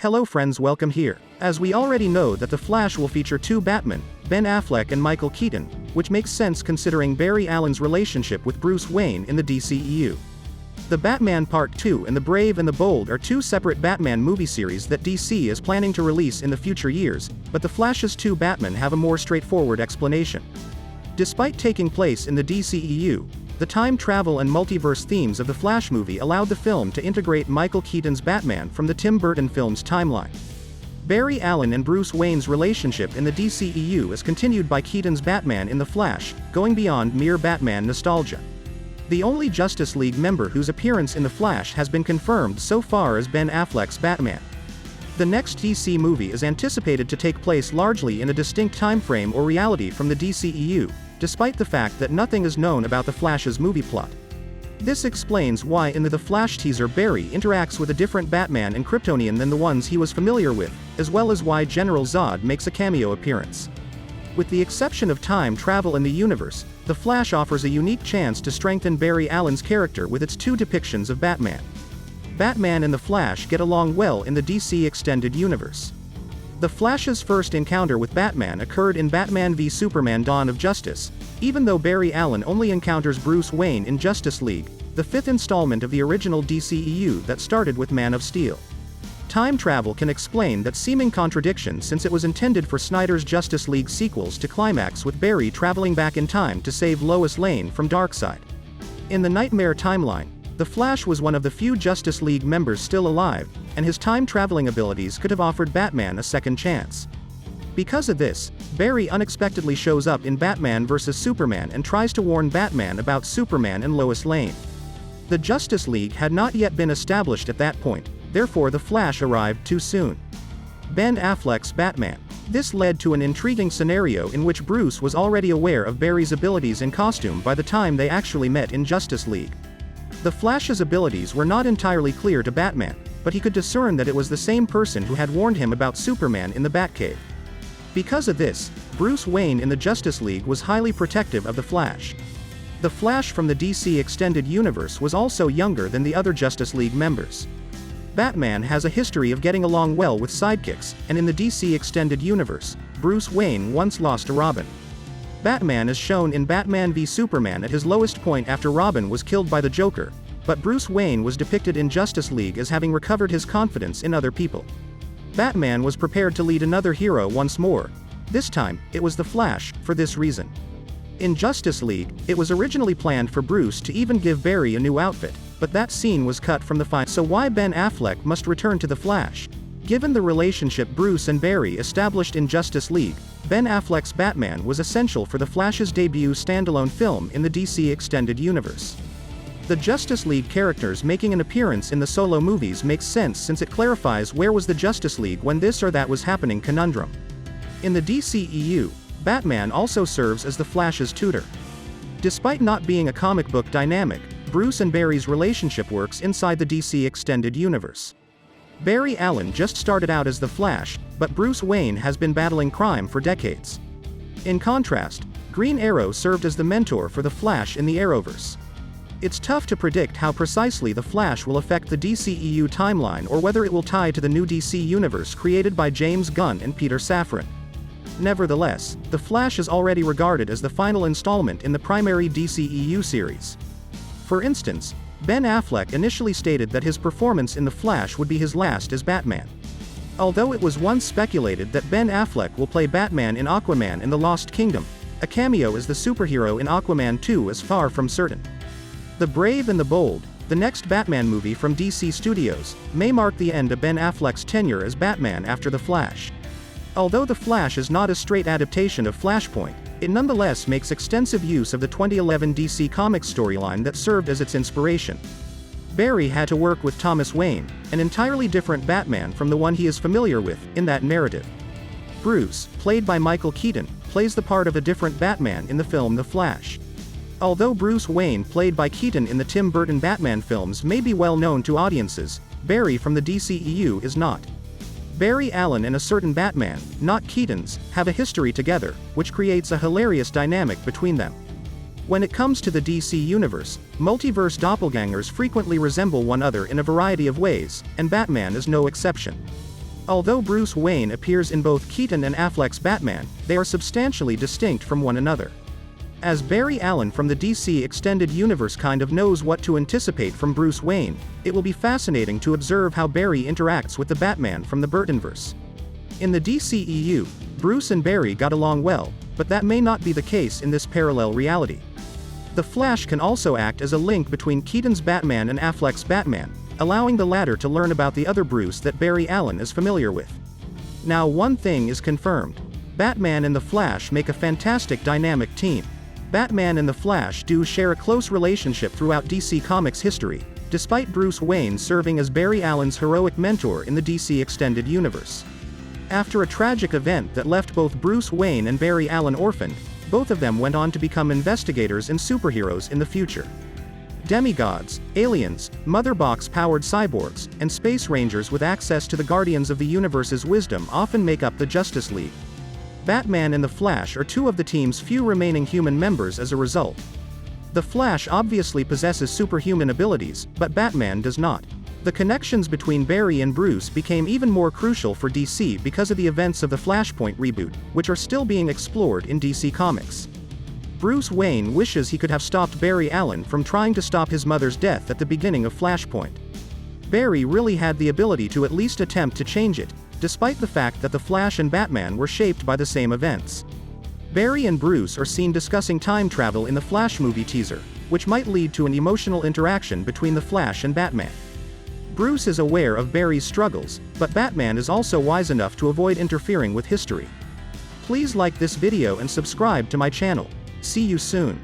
Hello friends, welcome here. As we already know that The Flash will feature two Batman, Ben Affleck and Michael Keaton, which makes sense considering Barry Allen's relationship with Bruce Wayne in the DCEU. The Batman Part 2 and The Brave and the Bold are two separate Batman movie series that DC is planning to release in the future years, but The Flash's two Batman have a more straightforward explanation. Despite taking place in the DCEU, the time travel and multiverse themes of the Flash movie allowed the film to integrate Michael Keaton's Batman from the Tim Burton film's timeline. Barry Allen and Bruce Wayne's relationship in the DCEU is continued by Keaton's Batman in The Flash, going beyond mere Batman nostalgia. The only Justice League member whose appearance in The Flash has been confirmed so far is Ben Affleck's Batman. The next DC movie is anticipated to take place largely in a distinct timeframe or reality from the DCEU, despite the fact that nothing is known about The Flash's movie plot. This explains why in the Flash teaser Barry interacts with a different Batman and Kryptonian than the ones he was familiar with, as well as why General Zod makes a cameo appearance. With the exception of time travel in the universe, The Flash offers a unique chance to strengthen Barry Allen's character with its two depictions of Batman. Batman and The Flash get along well in the DC Extended Universe. The Flash's first encounter with Batman occurred in Batman v Superman: Dawn of Justice, even though Barry Allen only encounters Bruce Wayne in Justice League, the fifth installment of the original DCEU that started with Man of Steel. Time travel can explain that seeming contradiction since it was intended for Snyder's Justice League sequels to climax with Barry traveling back in time to save Lois Lane from Darkseid. In the Nightmare timeline, the Flash was one of the few Justice League members still alive, and his time-traveling abilities could have offered Batman a second chance. Because of this, Barry unexpectedly shows up in Batman vs Superman and tries to warn Batman about Superman and Lois Lane. The Justice League had not yet been established at that point, therefore the Flash arrived too soon. Ben Affleck's Batman. This led to an intriguing scenario in which Bruce was already aware of Barry's abilities in costume by the time they actually met in Justice League. The Flash's abilities were not entirely clear to Batman, but he could discern that it was the same person who had warned him about Superman in the Batcave. Because of this, Bruce Wayne in the Justice League was highly protective of the Flash. The Flash from the DC Extended Universe was also younger than the other Justice League members. Batman has a history of getting along well with sidekicks, and in the DC Extended Universe, Bruce Wayne once lost to Robin. Batman is shown in Batman v Superman at his lowest point after Robin was killed by the Joker, but Bruce Wayne was depicted in Justice League as having recovered his confidence in other people. Batman was prepared to lead another hero once more. This time, it was the Flash, for this reason. In Justice League, it was originally planned for Bruce to even give Barry a new outfit, but that scene was cut from the final. So why Ben Affleck must return to the Flash? Given the relationship Bruce and Barry established in Justice League, Ben Affleck's Batman was essential for the Flash's debut standalone film in the DC Extended Universe. The Justice League characters making an appearance in the solo movies makes sense since it clarifies where was the Justice League when this or that was happening conundrum. In the DCEU, Batman also serves as the Flash's tutor. Despite not being a comic book dynamic, Bruce and Barry's relationship works inside the DC Extended Universe. Barry Allen just started out as the Flash, but Bruce Wayne has been battling crime for decades. In contrast, Green Arrow served as the mentor for the Flash in the Arrowverse. It's tough to predict how precisely the Flash will affect the DCEU timeline or whether it will tie to the new DC universe created by James Gunn and Peter Safran. Nevertheless, The Flash is already regarded as the final installment in the primary DCEU series. For instance, Ben Affleck initially stated that his performance in The Flash would be his last as Batman. Although it was once speculated that Ben Affleck will play Batman in Aquaman and the Lost Kingdom, a cameo as the superhero in Aquaman 2 is far from certain. The Brave and the Bold, the next Batman movie from DC Studios, may mark the end of Ben Affleck's tenure as Batman after The Flash. Although The Flash is not a straight adaptation of Flashpoint, it nonetheless makes extensive use of the 2011 DC Comics storyline that served as its inspiration. Barry had to work with Thomas Wayne, an entirely different Batman from the one he is familiar with, in that narrative. Bruce, played by Michael Keaton, plays the part of a different Batman in the film The Flash. Although Bruce Wayne played by Keaton in the Tim Burton Batman films may be well known to audiences, Barry from the DCEU is not. Barry Allen and a certain Batman, not Keaton's, have a history together, which creates a hilarious dynamic between them. When it comes to the DC universe, multiverse doppelgangers frequently resemble one another in a variety of ways, and Batman is no exception. Although Bruce Wayne appears in both Keaton and Affleck's Batman, they are substantially distinct from one another. As Barry Allen from the DC Extended Universe kind of knows what to anticipate from Bruce Wayne, it will be fascinating to observe how Barry interacts with the Batman from the Burtonverse. In the DCEU, Bruce and Barry got along well, but that may not be the case in this parallel reality. The Flash can also act as a link between Keaton's Batman and Affleck's Batman, allowing the latter to learn about the other Bruce that Barry Allen is familiar with. Now one thing is confirmed. Batman and the Flash make a fantastic dynamic team. Batman and the Flash do share a close relationship throughout DC Comics history, despite Bruce Wayne serving as Barry Allen's heroic mentor in the DC Extended Universe. After a tragic event that left both Bruce Wayne and Barry Allen orphaned, both of them went on to become investigators and superheroes in the future. Demigods, aliens, motherbox-powered cyborgs, and space rangers with access to the Guardians of the Universe's wisdom often make up the Justice League. Batman and the Flash are two of the team's few remaining human members as a result. The Flash obviously possesses superhuman abilities, but Batman does not. The connections between Barry and Bruce became even more crucial for DC because of the events of the Flashpoint reboot, which are still being explored in DC Comics. Bruce Wayne wishes he could have stopped Barry Allen from trying to stop his mother's death at the beginning of Flashpoint. Barry really had the ability to at least attempt to change it, despite the fact that the Flash and Batman were shaped by the same events. Barry and Bruce are seen discussing time travel in the Flash movie teaser, which might lead to an emotional interaction between the Flash and Batman. Bruce is aware of Barry's struggles, but Batman is also wise enough to avoid interfering with history. Please like this video and subscribe to my channel. See you soon.